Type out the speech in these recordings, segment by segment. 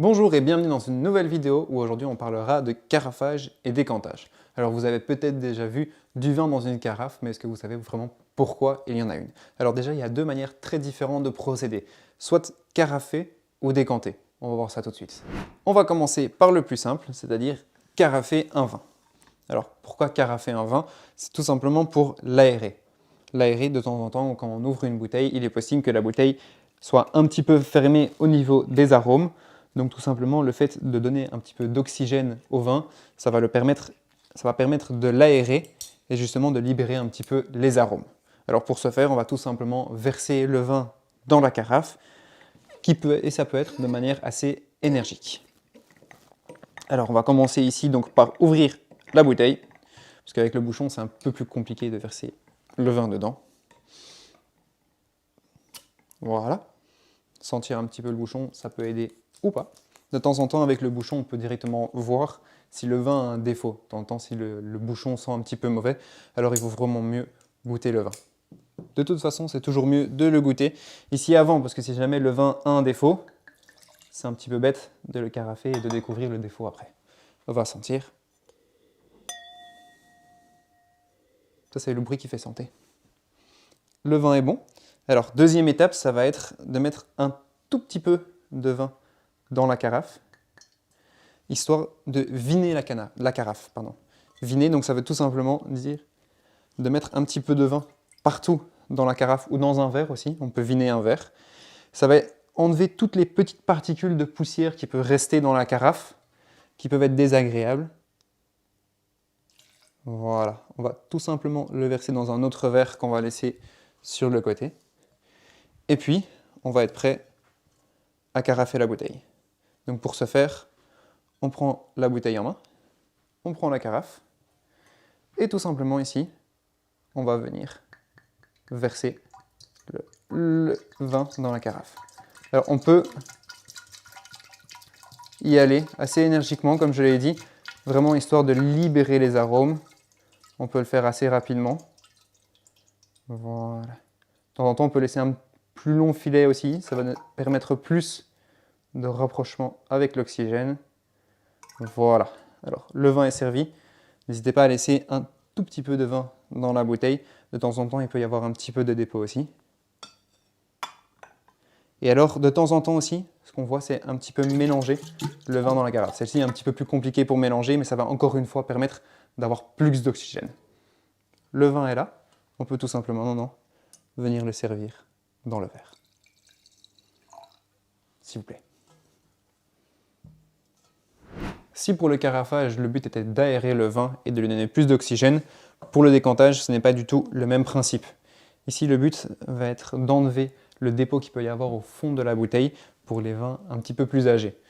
Bonjour et bienvenue dans une nouvelle vidéo où aujourd'hui on parlera de carafage et décantage. Alors vous avez peut-être déjà vu du vin dans une carafe, mais est-ce que vous savez vraiment pourquoi il y en a une? Alors déjà il y a deux manières très différentes de procéder, soit carafer ou décanter. On va voir ça tout de suite. On va commencer par le plus simple, c'est-à-dire carafer un vin. Alors pourquoi carafer un vin? C'est tout simplement pour l'aérer. L'aérer de temps en temps, quand on ouvre une bouteille, il est possible que la bouteille soit un petit peu fermée au niveau des arômes. Donc tout simplement, le fait de donner un petit peu d'oxygène au vin, ça va permettre de l'aérer et justement de libérer un petit peu les arômes. Alors pour ce faire, on va tout simplement verser le vin dans la carafe, et ça peut être de manière assez énergique. Alors on va commencer ici donc par ouvrir la bouteille, parce qu'avec le bouchon, c'est un peu plus compliqué de verser le vin dedans. Voilà. Sentir un petit peu le bouchon, ça peut aider ou pas. De temps en temps, avec le bouchon, on peut directement voir si le vin a un défaut. De temps en temps, si le bouchon sent un petit peu mauvais, alors il vaut vraiment mieux goûter le vin. De toute façon, c'est toujours mieux de le goûter ici avant, parce que si jamais le vin a un défaut, c'est un petit peu bête de le carafer et de découvrir le défaut après. On va sentir. Ça, c'est le bruit qui fait santé. Le vin est bon. Alors, deuxième étape, ça va être de mettre un tout petit peu de vin dans la carafe, histoire de viner la carafe. Viner, donc ça veut tout simplement dire de mettre un petit peu de vin partout dans la carafe ou dans un verre aussi. On peut viner un verre. Ça va enlever toutes les petites particules de poussière qui peuvent rester dans la carafe, qui peuvent être désagréables. Voilà, on va tout simplement le verser dans un autre verre qu'on va laisser sur le côté. Et puis, on va être prêt à carafer la bouteille. Donc pour ce faire, on prend la bouteille en main, on prend la carafe, et tout simplement ici, on va venir verser le vin dans la carafe. Alors on peut y aller assez énergiquement, comme je l'ai dit, vraiment histoire de libérer les arômes. On peut le faire assez rapidement. Voilà. De temps en temps, on peut laisser un plus long filet aussi, ça va permettre plus de rapprochement avec l'oxygène. Voilà, alors le vin est servi. N'hésitez pas à laisser un tout petit peu de vin dans la bouteille. De temps en temps, il peut y avoir un petit peu de dépôt aussi. Et alors, de temps en temps aussi, ce qu'on voit, c'est un petit peu mélanger le vin dans la carafe. Celle-ci est un petit peu plus compliquée pour mélanger, mais ça va encore une fois permettre d'avoir plus d'oxygène. Le vin est là, on peut tout simplement venir le servir dans le verre. S'il vous plaît. Si pour le carafage, le but était d'aérer le vin et de lui donner plus d'oxygène, pour le décantage, ce n'est pas du tout le même principe. Ici, le but va être d'enlever le dépôt qu'il peut y avoir au fond de la bouteille pour les vins un petit peu plus âgés.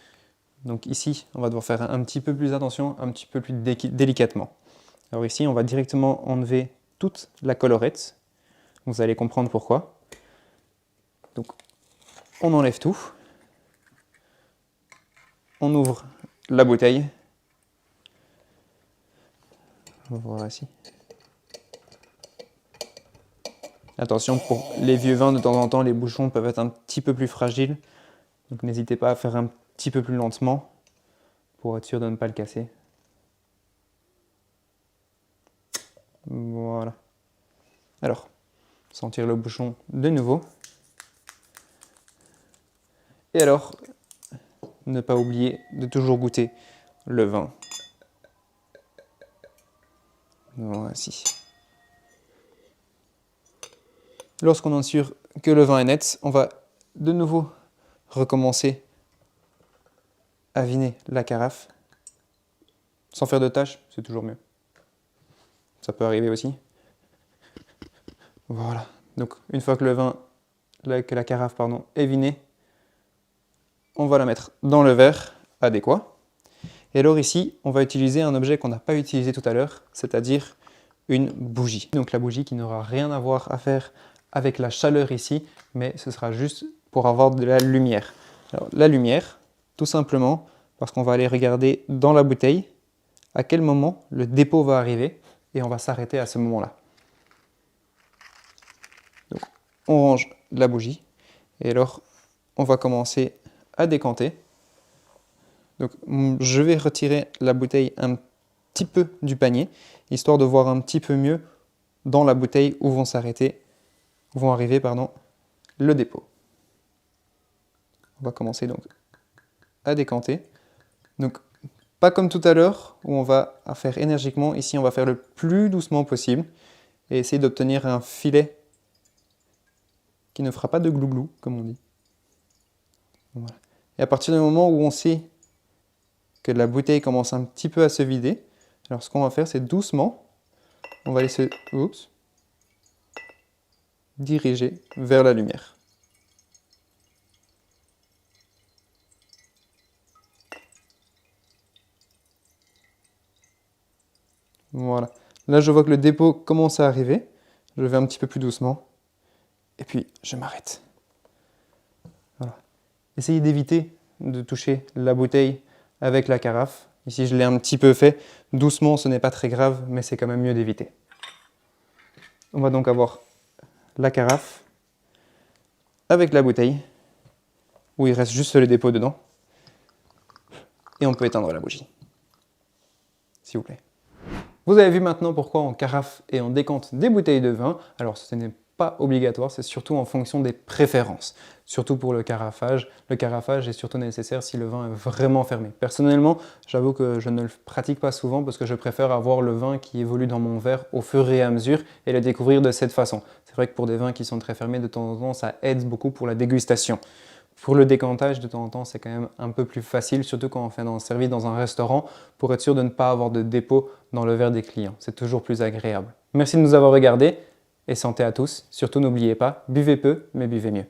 Donc ici, on va devoir faire un petit peu plus attention, un petit peu plus délicatement. Alors ici, on va directement enlever toute la collerette. Vous allez comprendre pourquoi. Donc, on enlève tout. On ouvre la bouteille. Voici. Attention, pour les vieux vins, de temps en temps, les bouchons peuvent être un petit peu plus fragiles. Donc n'hésitez pas à faire un petit peu plus lentement pour être sûr de ne pas le casser. Voilà. Alors, sentir le bouchon de nouveau. Et alors, ne pas oublier de toujours goûter le vin. Voici. Lorsqu'on est sûr que le vin est net, on va de nouveau recommencer à viner la carafe. Sans faire de tâches, c'est toujours mieux. Ça peut arriver aussi. Voilà. Donc une fois que la carafe est vinée, on va la mettre dans le verre adéquat. Et alors ici, on va utiliser un objet qu'on n'a pas utilisé tout à l'heure, c'est-à-dire une bougie. Donc la bougie qui n'aura rien à faire avec la chaleur ici, mais ce sera juste pour avoir de la lumière. Alors la lumière, tout simplement, parce qu'on va aller regarder dans la bouteille à quel moment le dépôt va arriver et on va s'arrêter à ce moment-là. Donc on range la bougie et alors on va commencer à décanter. Donc je vais retirer la bouteille un petit peu du panier, histoire de voir un petit peu mieux dans la bouteille où vont arriver le dépôt. On va commencer donc à décanter. Donc pas comme tout à l'heure où on va faire énergiquement, ici on va faire le plus doucement possible et essayer d'obtenir un filet qui ne fera pas de glouglou comme on dit. Voilà. Et à partir du moment où on sait que la bouteille commence un petit peu à se vider, alors ce qu'on va faire c'est doucement, on va laisser diriger vers la lumière. Voilà. Là, je vois que le dépôt commence à arriver. Je vais un petit peu plus doucement. Et puis, je m'arrête. Voilà. Essayez d'éviter de toucher la bouteille avec la carafe. Ici, je l'ai un petit peu fait. Doucement, ce n'est pas très grave, mais c'est quand même mieux d'éviter. On va donc avoir la carafe avec la bouteille, où il reste juste le dépôt dedans. Et on peut éteindre la bougie. S'il vous plaît. Vous avez vu maintenant pourquoi on carafe et on décante des bouteilles de vin. Alors ce n'est pas obligatoire, c'est surtout en fonction des préférences. Surtout pour le carafage. Le carafage est surtout nécessaire si le vin est vraiment fermé. Personnellement, j'avoue que je ne le pratique pas souvent parce que je préfère avoir le vin qui évolue dans mon verre au fur et à mesure et le découvrir de cette façon. C'est vrai que pour des vins qui sont très fermés, de temps en temps, ça aide beaucoup pour la dégustation. Pour le décantage, de temps en temps, c'est quand même un peu plus facile, surtout quand on fait servir dans un restaurant, pour être sûr de ne pas avoir de dépôt dans le verre des clients. C'est toujours plus agréable. Merci de nous avoir regardés et santé à tous. Surtout n'oubliez pas, buvez peu, mais buvez mieux.